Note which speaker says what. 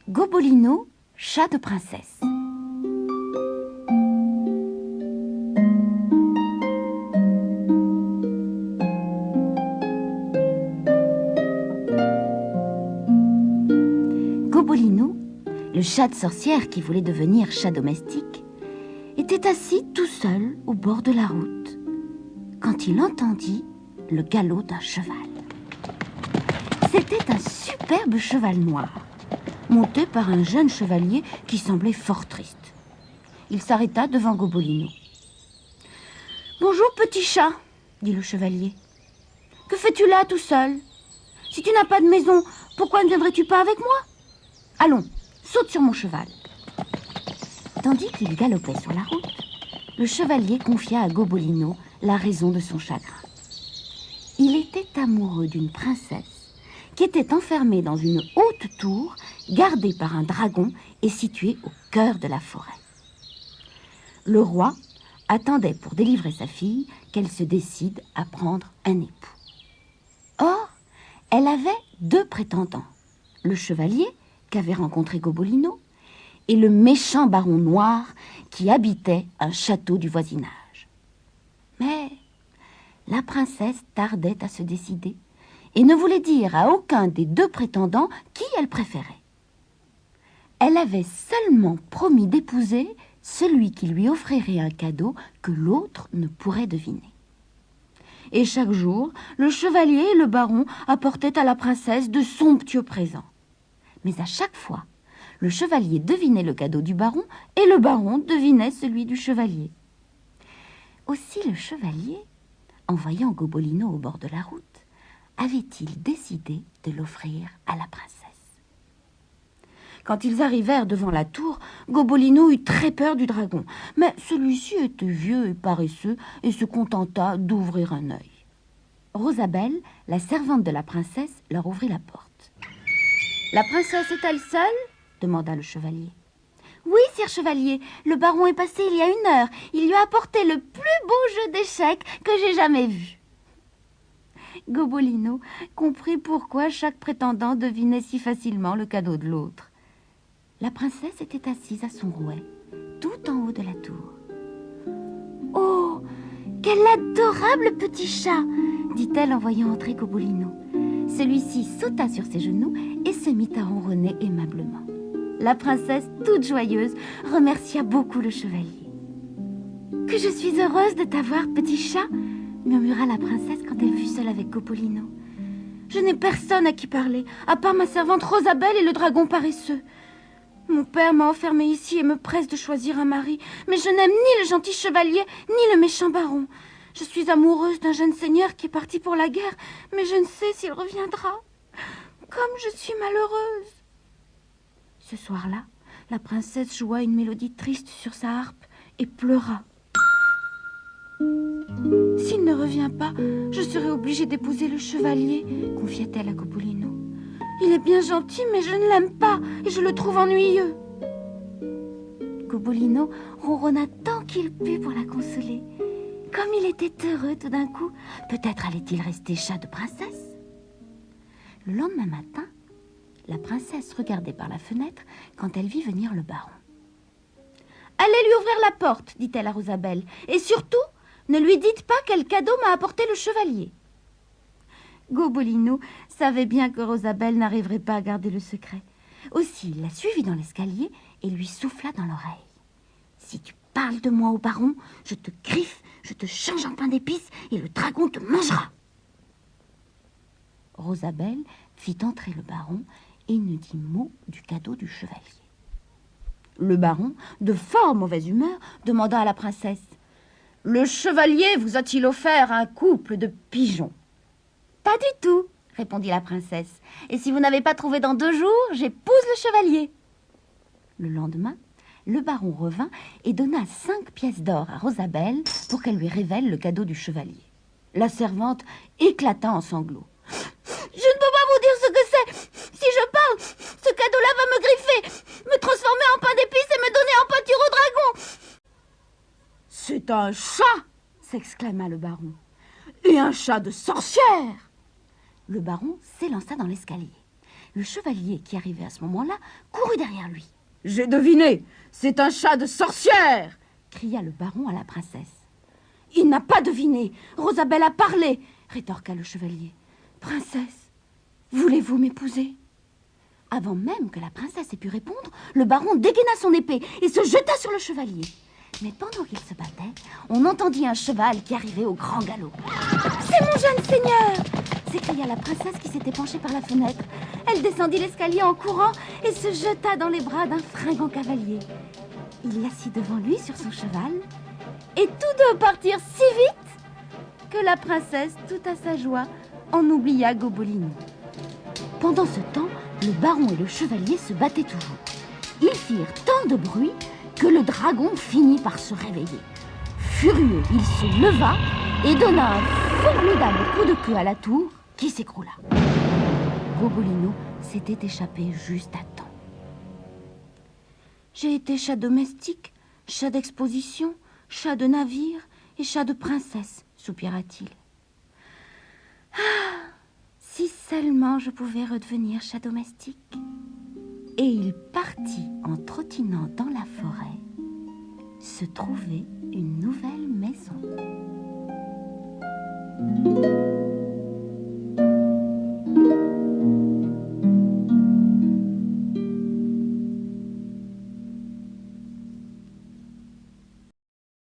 Speaker 1: Gobolino, chat de princesse. Gobolino, le chat de sorcière qui voulait devenir chat domestique, était assis tout seul au bord de la route, quand il entendit le galop d'un cheval. C'était un superbe cheval noir, monté par un jeune chevalier qui semblait fort triste. Il s'arrêta devant Gobolino. « Bonjour, petit chat, dit le chevalier. Que fais-tu là tout seul? Si tu n'as pas de maison, pourquoi ne viendrais-tu pas avec moi? Allons, saute sur mon cheval. » Tandis qu'il galopait sur la route, le chevalier confia à Gobolino la raison de son chagrin. Il était amoureux d'une princesse qui était enfermée dans une haute tour gardée par un dragon et située au cœur de la forêt. Le roi attendait pour délivrer sa fille qu'elle se décide à prendre un époux. Or, elle avait 2 prétendants, le chevalier qu'avait rencontré Gobolino et le méchant baron noir qui habitait un château du voisinage. Mais la princesse tardait à se décider et ne voulait dire à aucun des 2 prétendants qui elle préférait. Elle avait seulement promis d'épouser celui qui lui offrirait un cadeau que l'autre ne pourrait deviner. Et chaque jour, le chevalier et le baron apportaient à la princesse de somptueux présents. Mais à chaque fois, le chevalier devinait le cadeau du baron et le baron devinait celui du chevalier. Aussi le chevalier, en voyant Gobolino au bord de la route, avait-il décidé de l'offrir à la princesse. Quand ils arrivèrent devant la tour, Gobolino eut très peur du dragon, mais celui-ci était vieux et paresseux et se contenta d'ouvrir un œil. Rosabelle, la servante de la princesse, leur ouvrit la porte. « La princesse est-elle seule ?» demanda le chevalier. « Oui, sire chevalier, le baron est passé il y a 1 heure. Il lui a apporté le plus beau jeu d'échecs que j'ai jamais vu. » Gobolino comprit pourquoi chaque prétendant devinait si facilement le cadeau de l'autre. La princesse était assise à son rouet, tout en haut de la tour. « Oh, quel adorable petit chat !» dit-elle en voyant entrer Gobolino. Celui-ci sauta sur ses genoux et se mit à ronronner aimablement. La princesse, toute joyeuse, remercia beaucoup le chevalier. « Que je suis heureuse de t'avoir, petit chat !» murmura la princesse quand elle fut seule avec Gobolino. « Je n'ai personne à qui parler, à part ma servante Rosabelle et le dragon paresseux. Mon père m'a enfermée ici et me presse de choisir un mari, mais je n'aime ni le gentil chevalier, ni le méchant baron. Je suis amoureuse d'un jeune seigneur qui est parti pour la guerre, mais je ne sais s'il reviendra. Comme je suis malheureuse. » Ce soir-là, la princesse joua une mélodie triste sur sa harpe et pleura. « S'il ne revient pas, je serai obligée d'épouser le chevalier, » confia-t-elle à Gobolino. « Il est bien gentil, mais je ne l'aime pas et je le trouve ennuyeux. » Gobolino ronronna tant qu'il put pour la consoler. Comme il était heureux tout d'un coup, peut-être allait-il rester chat de princesse. Le lendemain matin, la princesse regardait par la fenêtre quand elle vit venir le baron. « Allez lui ouvrir la porte, dit-elle à Rosabelle, et surtout, ne lui dites pas quel cadeau m'a apporté le chevalier. » Gobolino savait bien que Rosabelle n'arriverait pas à garder le secret. Aussi, il la suivit dans l'escalier et lui souffla dans l'oreille. « Si tu parles de moi au baron, je te griffe, je te change en pain d'épices et le dragon te mangera. » Rosabelle fit entrer le baron et ne dit mot du cadeau du chevalier. Le baron, de fort mauvaise humeur, demanda à la princesse: « Le chevalier vous a-t-il offert un couple de pigeons ?»« Pas du tout, » répondit la princesse. « Et si vous n'avez pas trouvé dans 2 jours, j'épouse le chevalier. » Le lendemain, le baron revint et donna 5 pièces d'or à Rosabelle pour qu'elle lui révèle le cadeau du chevalier. La servante éclata en sanglots. « Je ne peux pas vous dire ce que c'est. Si je parle, ce cadeau-là va me griffer, me transformer en pain d'épices et me donner en pâture au dragon. »« C'est un chat !» s'exclama le baron. « Et un chat de sorcière !» Le baron s'élança dans l'escalier. Le chevalier, qui arrivait à ce moment-là, courut derrière lui.
Speaker 2: « J'ai deviné, c'est un chat de sorcière !»
Speaker 1: cria le baron à la princesse. « Il n'a pas deviné, Rosabelle a parlé !» rétorqua le chevalier. « Princesse, voulez-vous m'épouser ?» Avant même que la princesse ait pu répondre, le baron dégaina son épée et se jeta sur le chevalier. Mais pendant qu'il se battait, on entendit un cheval qui arrivait au grand galop. « C'est mon jeune seigneur !» s'écria la princesse qui s'était penchée par la fenêtre. Elle descendit l'escalier en courant et se jeta dans les bras d'un fringant cavalier. Il l'assit devant lui sur son cheval et tous deux partirent si vite que la princesse, tout à sa joie, en oublia Gobolino. Pendant ce temps, le baron et le chevalier se battaient toujours. Ils firent tant de bruit que le dragon finit par se réveiller. Furieux, il se leva et donna un formidable coup de queue à la tour qui s'écroula. Gobolino s'était échappé juste à temps. J'ai été chat domestique, chat d'exposition, chat de navire et chat de princesse, soupira-t-il. Ah, si seulement je pouvais redevenir chat domestique. Et il partit en trottinant dans la forêt, se trouver une nouvelle maison.